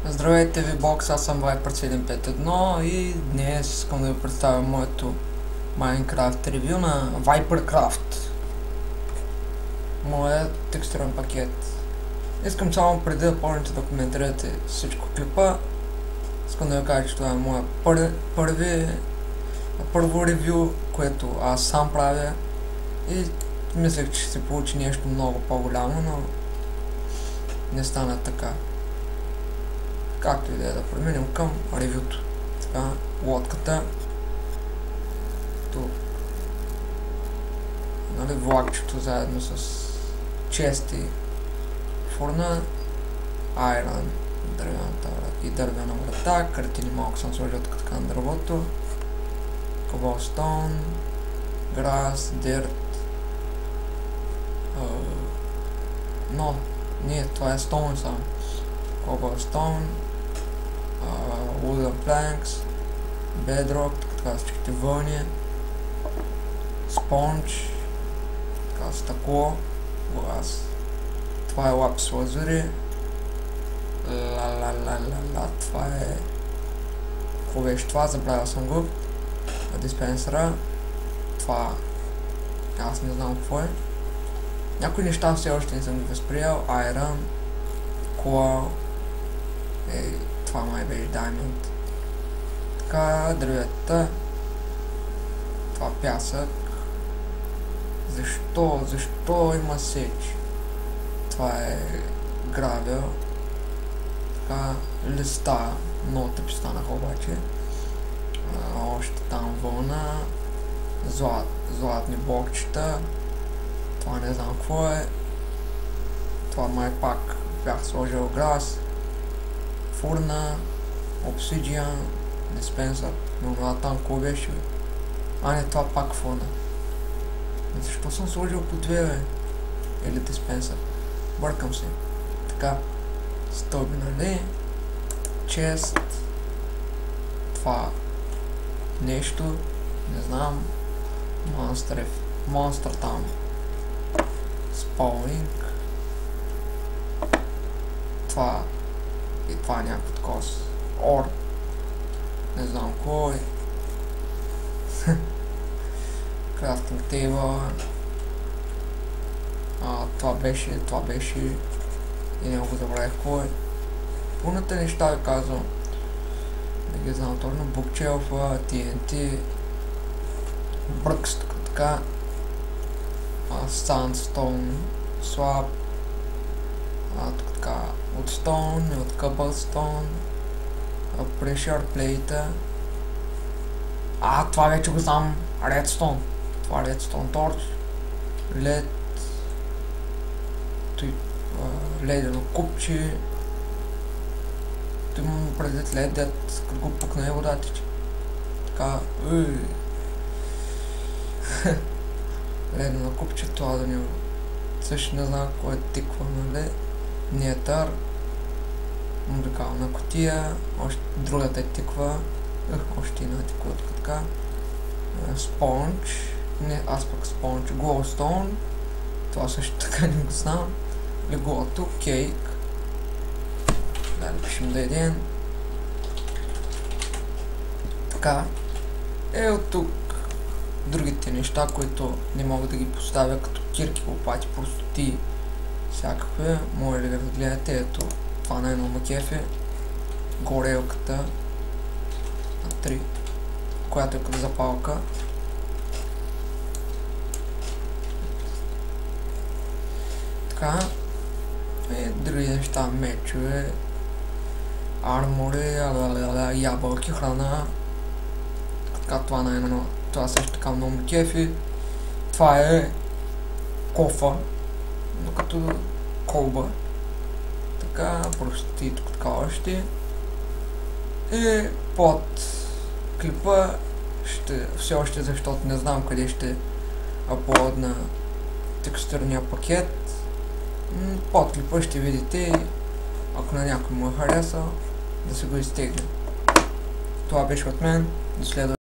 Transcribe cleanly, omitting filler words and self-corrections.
Здравейте ви, бокс, аз съм Viper751 и днес искам да ви представя моето Minecraft ревю на Vipercraft. Моят текстурен пакет. Искам само преди да почнете да коментирате всичко клипа, искам да ви кажа, че това е моя първо ревю, което аз сам правя и мислех, че ще се получи нещо много по-голямо, но не стана така. Както и да е, да преминем към ревюто. Така, лодката. Тук. Нали, влакчето заедно с чести, фурна, айрон, дървена врата, картини малко съм сложил така на дървото, cobblestone, грас, дърт. Но, не, това е стоун само. Cobblestone, wooden planks, bedrock, така всичките вълни, sponge, така стъкло, глас. Това е лапис лазури. Това е... Какво беше това? Забравил съм го. Диспенсера. Това... Аз не знам какво е. Някои неща все още не съм ги възприел. Iron, coal. Това май беше diamond. Така, дърветата. Това пясък. Защо има сеч? Това е гравел. Така, листа. Много тъпи станаха обаче. Още там вълна. Златни блокчета. Това не знам какво е. Това май пак бях сложил грас. Фурна, обсидиан, диспенсър, но това там какво беше? А не, това пак фурна. Защо съм сложил по две, бе? Или диспенсър? Бъркам се. Така, стълби, нали? Чест. Това нещо, не знам. Монстър там. Спаунинг. Това и това е някакво такова ор. Не знам кой. Крафтинг тейбъл. Това беше и не го забравих кой. Пълната неща ви казвам. Не ги знам точно. Букчелфа, TNT, Бръкс, така. Sandstone, Slab. Тук така. От stone и от cobblestone, pressure plate. Това вече го знам. Redstone. Това е redstone torch. Лед. Ледено купче. Той имам предвид лед, като го пукна и вода тече. Така. Ледено купче, това да не... Също не знам кой е тиква, нали? Нетър, музикална кутия, още другата е тиква, още една тиква така, спонж, не, аз пък спонж, glowstone, това също така не го знам, леглото, кейк, да напишем да един, така, от тук другите неща, които не мога да ги поставя като кирки, лопати, простоти, всякакви, може ли да гледате, ето, това най-много кефе, горелката на 3, която е като запалка. Така, други неща, мечове, армори, ябълки, храна, така това най-много, това също така много кефи, това е кофа, докато колба. Така, прости тук така още. И под клипа все още, защото не знам къде ще аплодна текстурния пакет. Под клипа ще видите, ако на някой му е харесал, да се го изтегне. Това беше от мен. До следващия.